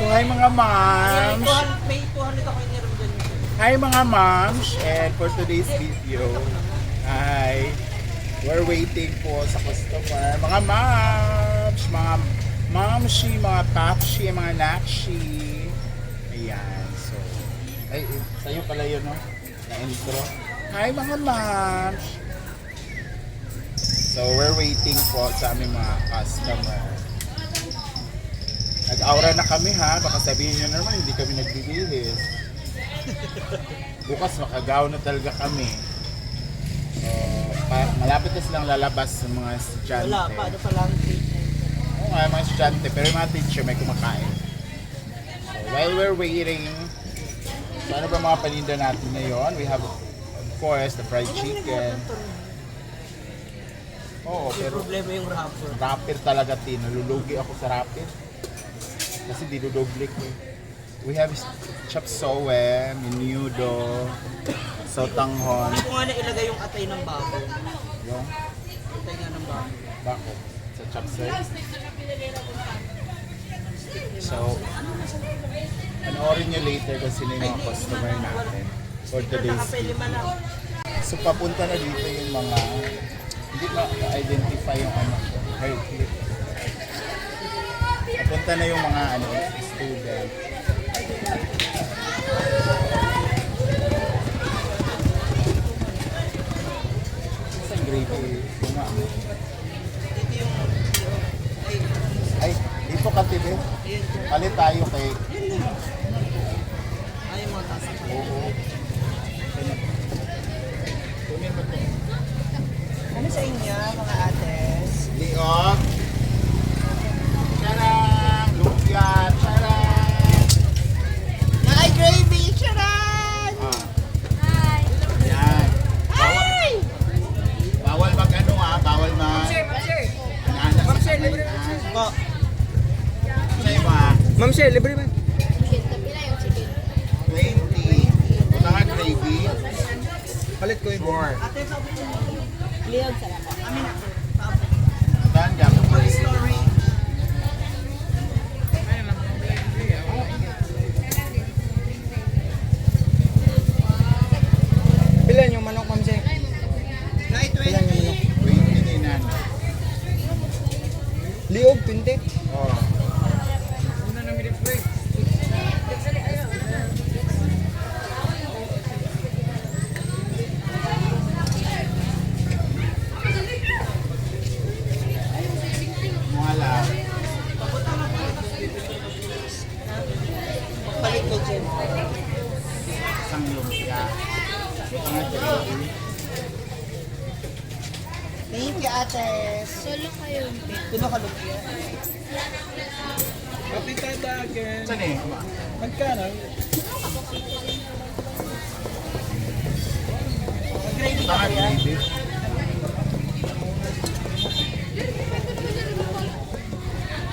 So hi mga moms! May 200 ako iniram dyan. Hi mga moms! And for today's video, we're waiting po sa customer. Mga moms! Mga momshi, mga papshi, mga nakshi. Ayan. So, sa'yo pala yun, no? Na intro. Hi mga moms! So, we're waiting po sa aming mga customer. Nag-aura na kami ha, baka sabihin nyo naman hindi kami nagbibihis. Bukas makagaw na talaga kami. So, malapit na silang lalabas sa mga estudyante. Wala, paano pa lang Oo nga, mga estudyante, pero yung mga teacher may kumakain. So, while we're waiting, so ano ba mga paninda natin ngayon? We have, of course, the fried chicken. Oo, pero problema yung wrapper. rapper talaga, nalulugi ako sa rapper. Kasi dinudoble ko. We have chop suey, menudo, sotanghon. Ano ko nga na ilagay yung atay ng baboy? Yung Atay nga ng baboy. bako sa chop suey. So, panoorin nyo later kung sino yung mga customer natin for today's Nakapay video. lima lang. So, papunta na dito yung mga hindi ma-identify yung ano, hair clip. Papunta na yung mga student. Sa gravy, yung mga Ito yung... ay, dito ka tibi. Ayun. Palit tayo kay Yun na. Ay, yung mga tasa. Oo. Kunin mo to. Ano sa inyo, mga ates? Liog. Charang! Lumpia! Charang! Ay, gravy! Charan! Ah. Yan. Ay! Bawal mag ano bawal mag... Sir! Anak Ma'am, sa sir, libre kamay, na, sir. ah. Po. Sa'yo ba? Ma'am, sir, libre ba? 20. Punta nga gravy. Palit ko yung More. Ate, sabi ko. Liog sa lapa. Amin ako. Saan ka? Full story. Pilan yung manok, ma'am, sir? Night Pilan yung manok? 20 din yan. Liog, 20. Oh. Mga lang. Palit ko dyan. Isang lumpia. Mga gravy. Thank you, ates. Solo kayo. Puno ka lumpia. Kapitada again. Saan eh? Magkano? Gravy ka Saan kaya? gravy?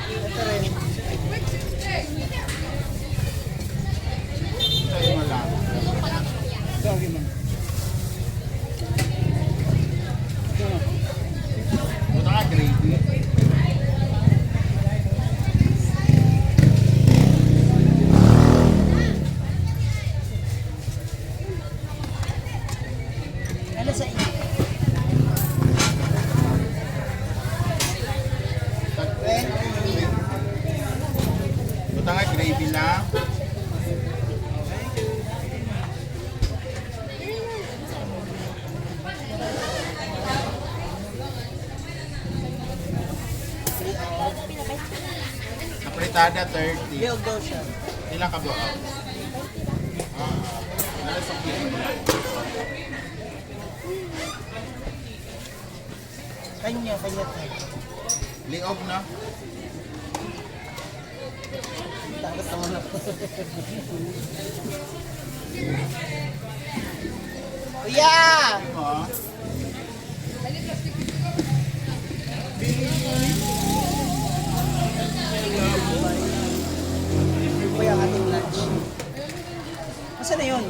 Ito rin. Sa'yo mo lang. Sorry, ma'am. Punta nga gravy. Ano sa inyo? Punta nga gravy lang. Apritada 30. Liog daw siya. Ilang ka buo? Nasa kilo. Kanya to. Liog na. Takot naman ako. Kuya! Oh. Kuya, ating lunch. Masa na yun?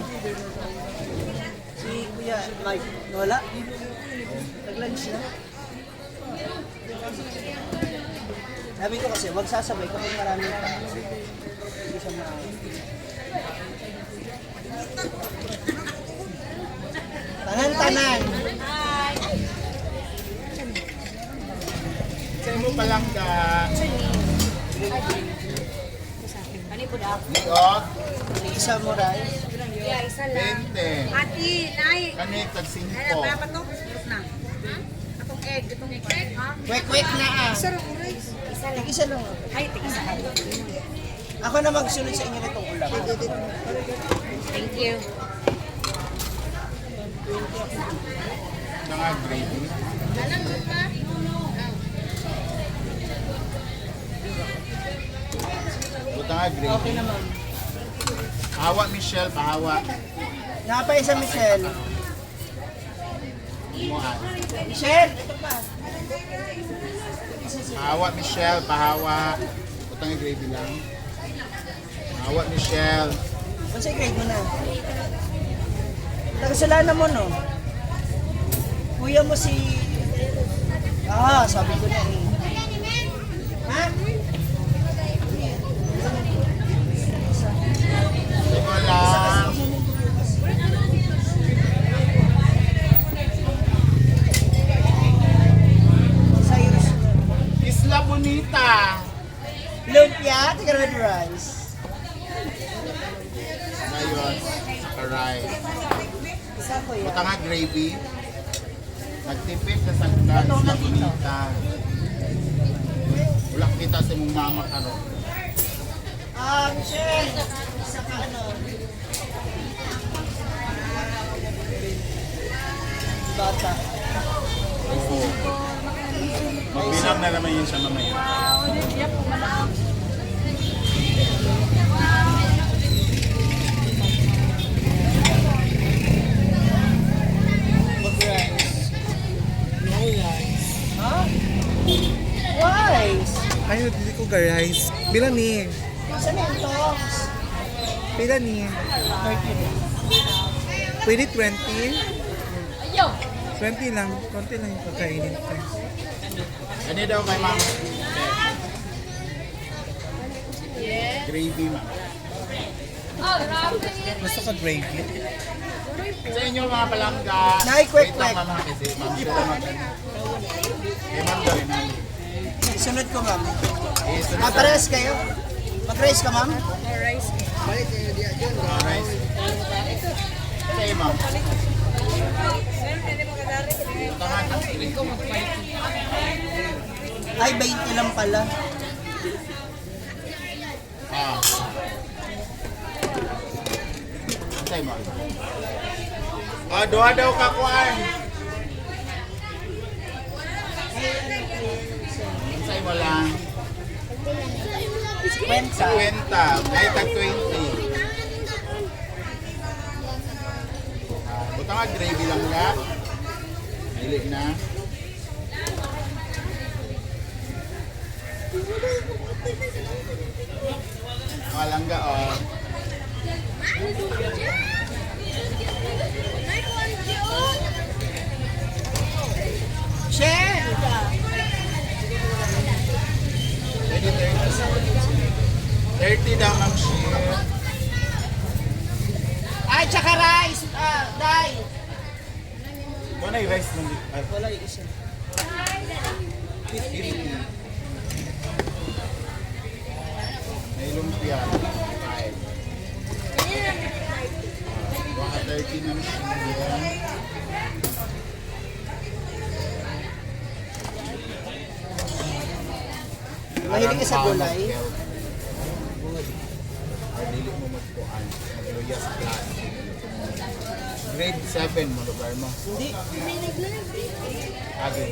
Si Kuya Mike, wala? Nag-lunch na? Sabi ko kasi, wag sasabay kapag maraming tao. Ano po daw? Liog, Isa mo rice. Yeah, isa lang. 20. Ati, nay. Kani, tag Ay, 5. pa to? Sus na. Atong egg, itong egg. Ha? Kwek-kwek na ah. Isa lang rice. Isa lang. Isa lang. Ay, tig-isa ka. Ako na magsunod sa inyo nitong ulam. Thank you. Mga gravy. Alam mo pa? Buta nga Okay gravy. na ma'am. Pahawa, Michelle, pahawa. Napay sa Michelle. Muan. Michelle, ito pa. Pahawa, Michelle, pahawa. Buta nga gravy lang. Pahawa, Michelle. Ano sa grade mo na? Tagasalanan mo no? Kuya mo si... Ah, sabi ko na eh. Ha? Ito lang. Cyrus. Isla Bonita. Lumpia, taga red rice. Ngayon, saka rice. Isa ko yan. Buta nga gravy. Nagtipid sa sagdan, Isla Bonita. Wala kita sa mong mama karon. Ah, Michelle. Isa ka ano. Bata. Oo. Magbilang na naman yun siya mamaya. Mag-rice. No rice. Ha? Rice. Ay, hindi ko guys. Pila ni? Saan yung talks? Pila ni? 30. Pwede 20? 20 lang. Konti lang yung kakainin ko. Ano daw kay ma'am? Gravy ma'am. Gusto ko gravy. Sa inyo mga palangga. Nay, quick, Wait lang quick. ma'am ha, kasi ma'am sila mag Kay ma'am daw rin ma'am. Sunod ko, ma'am. Eh, sunod Ah, sa- parehas kayo? Mag-rice ka, ma'am? Rice. Say ma'am. Tangan ang gravy. Ay, 20 lang pala. Ah. Say ma'am. Ah, doha daw ka kuan. Say mo lang. Kwenta. 20. May tag 20. Buta nga gravy lang nga. Dili na. Malangga oh. Share! Ready 30 daw ma'am share. Ay, tsaka rice! Ah, dai! Doon ay rice ng Wala yung isa. 50. May lumpia. 5. Baka 30 na share. Mahilig ka sa gulay? Dili mo magpuan. Magluya sa class. Grade 7 mo lugar mo. Hindi. Agi.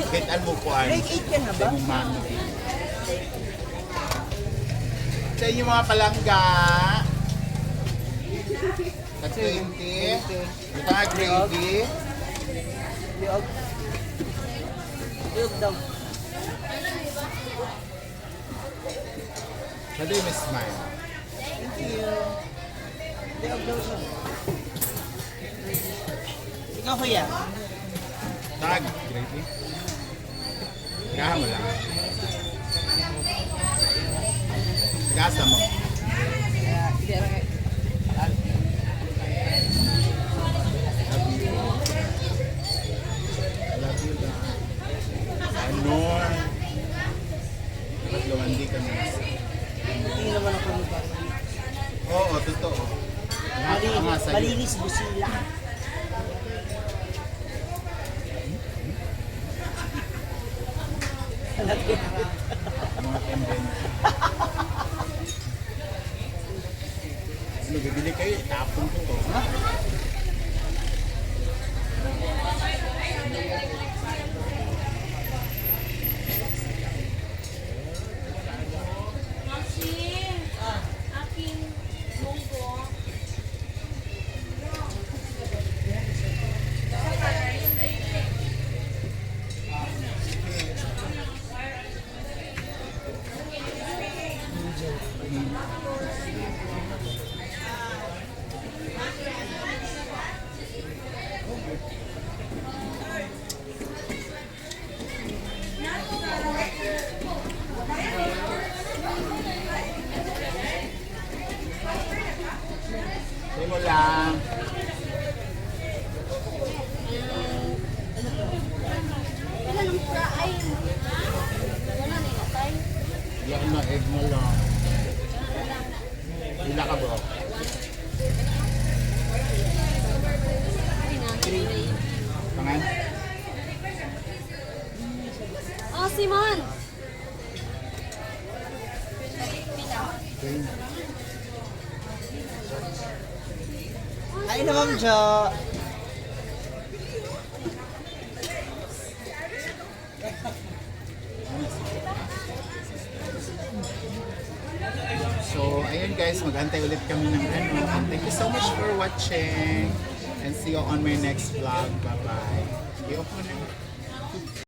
Kitaan mo puan. Grade 8 ka na Sa ba? imong mami. Sa inyo mga palangga. Sa 20. Ito nga gravy. Liog. Liog daw. Sa doon may smile. Thank you. Liog daw siya. Ikaw, kuya. Tag, gravy. Gaha mo lang. Gasa mo. Love you, guys. Ano? gawa, hindi kami. Hindi naman ako nito. Oo, totoo. Nga sa'yo. Malinis busila. Mga convent. Ano, bibili kayo, itapon ko to. Ha? Aking munggo. Hindi mo lang. Wala nang fry. Wala na inatay. Yan na, egg mo lang. Hila ka bro. Pangan? Oh, Simon! Okay. Ay na Ma'am Jo. So, ayun guys, mag-antay ulit kami ng ano. And thank you so much for watching. And see you on my next vlog. Bye-bye. I-off mo na.